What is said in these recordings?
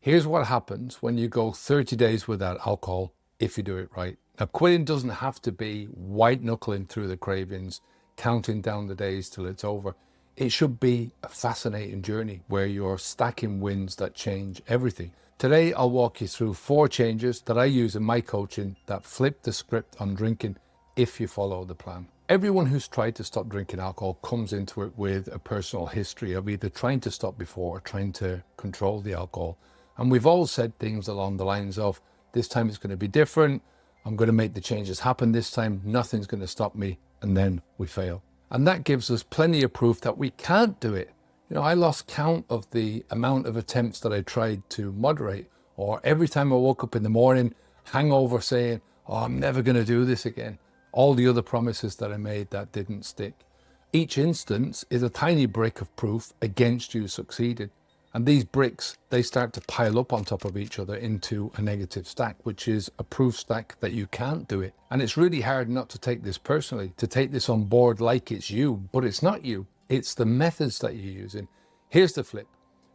Here's what happens when you go 30 days without alcohol if you do it right. Now, quitting doesn't have to be white knuckling through the cravings, counting down the days till it's over. It should be a fascinating journey where you're stacking wins that change everything. Today, I'll walk you through 4 changes that I use in my coaching that flip the script on drinking if you follow the plan. Everyone who's tried to stop drinking alcohol comes into it with a personal history of either trying to stop before or trying to control the alcohol. And we've all said things along the lines of, this time it's going to be different. I'm going to make the changes happen this time. Nothing's going to stop me. And then we fail. And that gives us plenty of proof that we can't do it. I lost count of the amount of attempts that I tried to moderate, or every time I woke up in the morning, hangover saying, oh, I'm never going to do this again. All the other promises that I made that didn't stick. Each instance is a tiny brick of proof against you succeeded. And these bricks, they start to pile up on top of each other into a negative stack, which is a proof stack that you can't do it. And it's really hard not to take this personally, to take this on board like it's you, but it's not you. It's the methods that you're using. Here's the flip.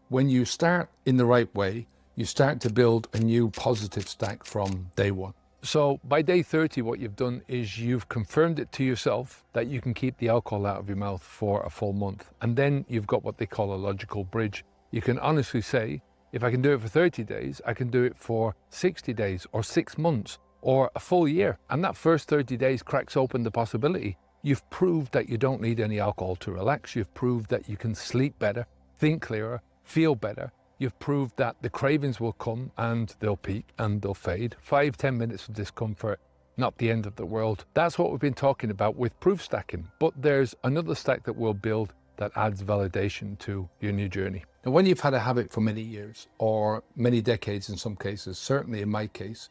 When you start in the right way, you start to build a new positive stack from day one. So by day 30, what you've done is you've confirmed it to yourself that you can keep the alcohol out of your mouth for a full month. And then you've got what they call a logical bridge. You can honestly say, if I can do it for 30 days, I can do it for 60 days or 6 months or a full year. And that first 30 days cracks open the possibility. You've proved that you don't need any alcohol to relax. You've proved that you can sleep better, think clearer, feel better. You've proved that the cravings will come and they'll peak and they'll fade. 5-10 minutes of discomfort, not the end of the world. That's what we've been talking about with proof stacking. But there's another stack that we'll build that adds validation to your new journey. Now, when you've had a habit for many years or many decades in some cases, certainly in my case,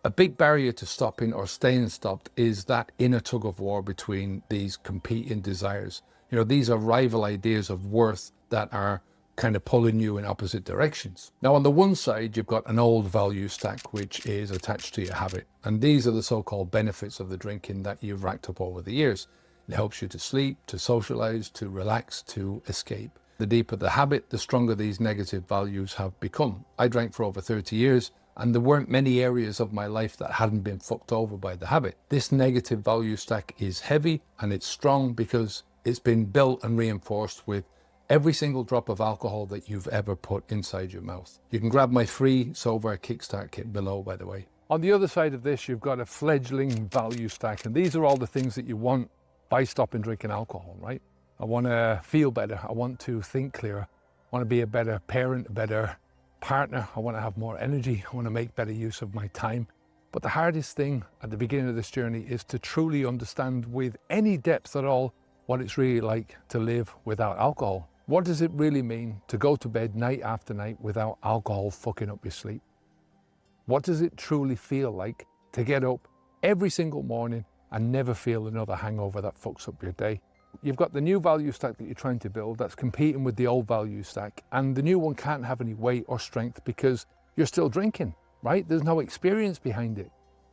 a big barrier to stopping or staying stopped is that inner tug of war between these competing desires. These are rival ideas of worth that are kind of pulling you in opposite directions. Now, on the one side, you've got an old value stack, which is attached to your habit. And these are the so-called benefits of the drinking that you've racked up over the years. It helps you to sleep, to socialize, to relax, to escape. The deeper the habit, the stronger these negative values have become. I drank for over 30 years, and there weren't many areas of my life that hadn't been fucked over by the habit. This negative value stack is heavy and it's strong because it's been built and reinforced with every single drop of alcohol that you've ever put inside your mouth. You can grab my free Sober Kickstart kit below, by the way. On the other side of this, you've got a fledgling value stack, and these are all the things that you want by stopping drinking alcohol, right? I want to feel better. I want to think clearer. I want to be a better parent, a better partner. I want to have more energy. I want to make better use of my time. But the hardest thing at the beginning of this journey is to truly understand with any depth at all what it's really like to live without alcohol. What does it really mean to go to bed night after night without alcohol fucking up your sleep? What does it truly feel like to get up every single morning and never feel another hangover that fucks up your day? You've got the new value stack that you're trying to build that's competing with the old value stack, and the new one can't have any weight or strength because you're still drinking, right? There's no experience behind it.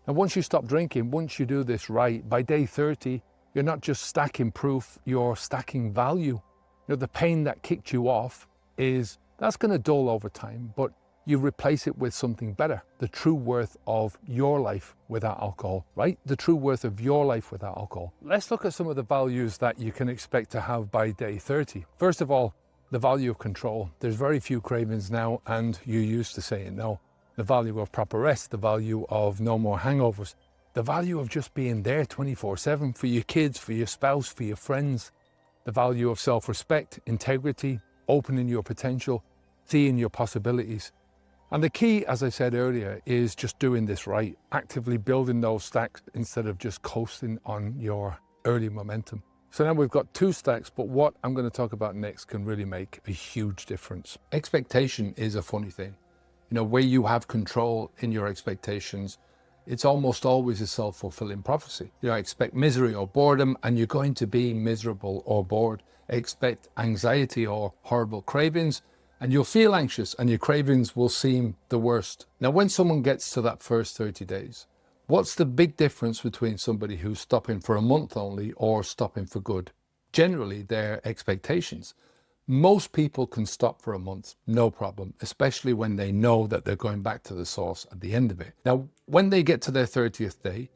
And once you stop drinking, once you do this right, by day 30, you're not just stacking proof, you're stacking value. The pain that kicked you off that's going to dull over time, but you replace it with something better, the true worth of your life without alcohol, right? The true worth of your life without alcohol. Let's look at some of the values that you can expect to have by day 30. First of all, the value of control. There's very few cravings now, and you're used to saying no. The value of proper rest, the value of no more hangovers, the value of just being there 24/7 for your kids, for your spouse, for your friends, the value of self-respect, integrity, opening your potential, seeing your possibilities. And the key, as I said earlier, is just doing this right, actively building those stacks instead of just coasting on your early momentum. So now we've got 2 stacks, but what I'm going to talk about next can really make a huge difference. Expectation is a funny thing. Where you have control in your expectations, it's almost always a self-fulfilling prophecy. Expect misery or boredom, and you're going to be miserable or bored. Expect anxiety or horrible cravings, and you'll feel anxious and your cravings will seem the worst. Now, when someone gets to that first 30 days, what's the big difference between somebody who's stopping for a month only or stopping for good? Generally, their expectations. Most people can stop for a month, no problem, especially when they know that they're going back to the source at the end of it. Now, when they get to their 30th day,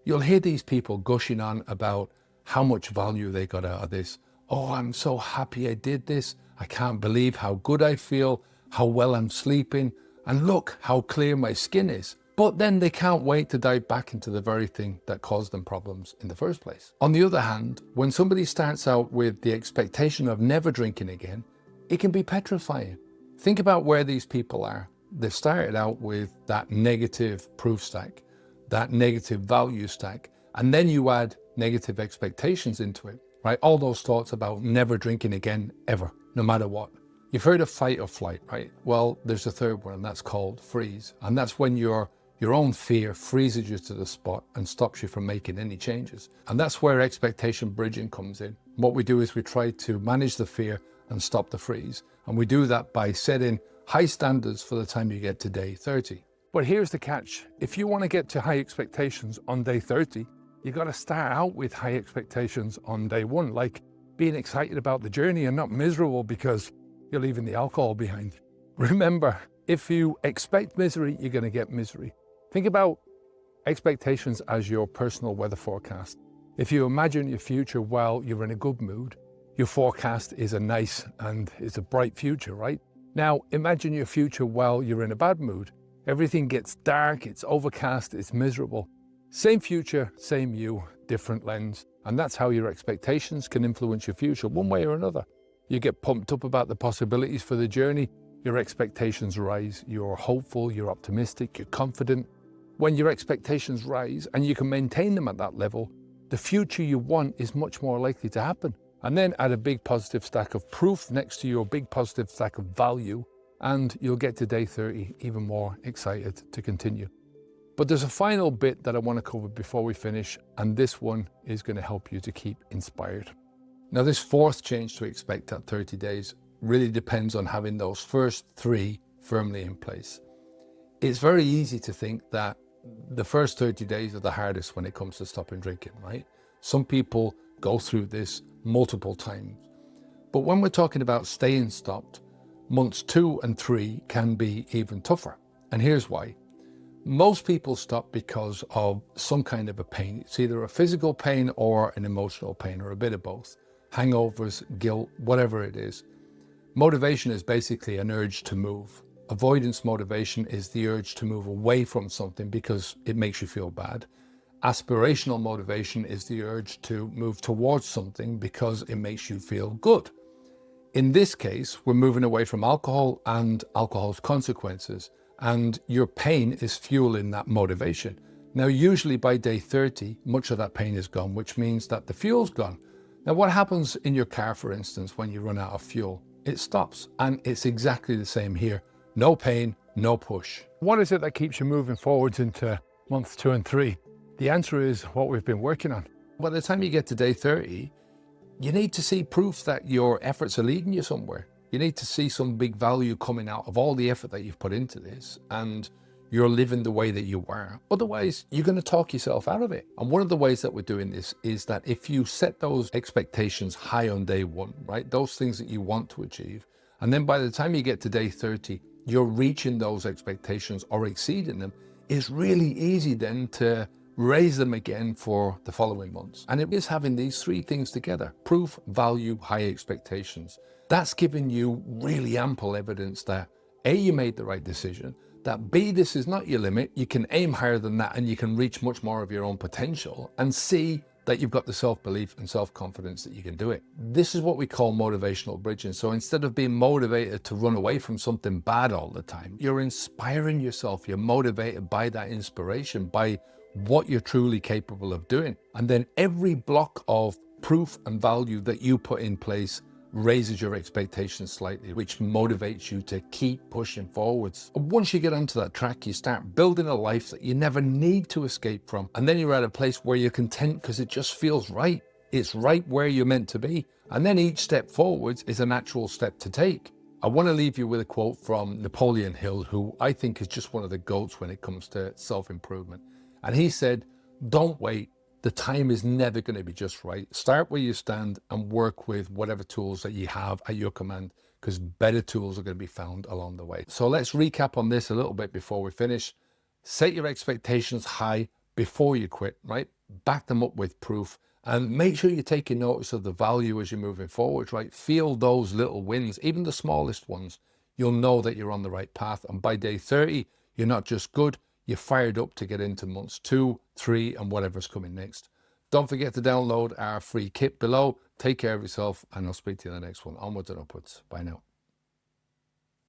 you'll hear these people gushing on about how much value they got out of this. Oh, I'm so happy I did this. I can't believe how good I feel, how well I'm sleeping, and look how clear my skin is. But then they can't wait to dive back into the very thing that caused them problems in the first place. On the other hand, when somebody starts out with the expectation of never drinking again, it can be petrifying. Think about where these people are. They've started out with that negative proof stack, that negative value stack, and then you add negative expectations into it, right? All those thoughts about never drinking again, ever, no matter what. You've heard of fight or flight, right? Well, there's a third one, and that's called freeze. And that's when your own fear freezes you to the spot and stops you from making any changes. And that's where expectation bridging comes in. What we do is we try to manage the fear and stop the freeze. And we do that by setting high standards for the time you get to day 30. But here's the catch. If you want to get to high expectations on day 30, you got to start out with high expectations on day 1, like being excited about the journey and not miserable because you're leaving the alcohol behind. Remember, if you expect misery, you're going to get misery. Think about expectations as your personal weather forecast. If you imagine your future while you're in a good mood, your forecast is a nice and it's a bright future, right? Now, imagine your future while you're in a bad mood. Everything gets dark, it's overcast, it's miserable. Same future, same you, different lens. And that's how your expectations can influence your future one way or another. You get pumped up about the possibilities for the journey, your expectations rise, you're hopeful, you're optimistic, you're confident. When your expectations rise and you can maintain them at that level, the future you want is much more likely to happen. And then add a big positive stack of proof next to your big positive stack of value, and you'll get to day 30 even more excited to continue. But there's a final bit that I want to cover before we finish, and this one is going to help you to keep inspired. Now, this fourth change to expect at 30 days really depends on having those first 3 firmly in place. It's very easy to think that the first 30 days are the hardest when it comes to stopping drinking, right? Some people go through this multiple times. But when we're talking about staying stopped, months 2 and 3 can be even tougher. And here's why. Most people stop because of some kind of a pain. It's either a physical pain or an emotional pain, or a bit of both. Hangovers, guilt, whatever it is. Motivation is basically an urge to move. Avoidance motivation is the urge to move away from something because it makes you feel bad. Aspirational motivation is the urge to move towards something because it makes you feel good. In this case, we're moving away from alcohol and alcohol's consequences, and your pain is fueling that motivation. Now, usually by day 30, much of that pain is gone, which means that the fuel's gone. Now, what happens in your car, for instance, when you run out of fuel? It stops, and it's exactly the same here. No pain, no push. What is it that keeps you moving forwards into months 2 and 3? The answer is what we've been working on. By the time you get to day 30, you need to see proof that your efforts are leading you somewhere. You need to see some big value coming out of all the effort that you've put into this, and you're living the way that you were. Otherwise, you're going to talk yourself out of it. And one of the ways that we're doing this is that if you set those expectations high on day 1, right, those things that you want to achieve, and then by the time you get to day 30, you're reaching those expectations or exceeding them, it's really easy then to raise them again for the following months. And it is having these 3 things together: proof, value, high expectations. That's giving you really ample evidence that A, you made the right decision, that B, this is not your limit, you can aim higher than that and you can reach much more of your own potential, and C, that you've got the self-belief and self-confidence that you can do it. This is what we call motivational bridging. So instead of being motivated to run away from something bad all the time, you're inspiring yourself. You're motivated by that inspiration, by what you're truly capable of doing. And then every block of proof and value that you put in place raises your expectations slightly, which motivates you to keep pushing forwards. And once you get onto that track, you start building a life that you never need to escape from. And then you're at a place where you're content because it just feels right. It's right where you're meant to be. And then each step forwards is a natural step to take. I want to leave you with a quote from Napoleon Hill, who I think is just one of the GOATs when it comes to self-improvement. And he said, "Don't wait, the time is never going to be just right. Start where you stand and work with whatever tools that you have at your command, because better tools are going to be found along the way. So let's recap on this a little bit before we finish. Set your expectations high before you quit, right? Back them up with proof, and make sure you're taking notice of the value as you're moving forward, right? Feel those little wins, even the smallest ones. You'll know that you're on the right path. And by day 30, you're not just good, you're fired up to get into months 2, 3, and whatever's coming next. Don't forget to download our free kit below. Take care of yourself, and I'll speak to you in the next one. Onwards and upwards. Bye now.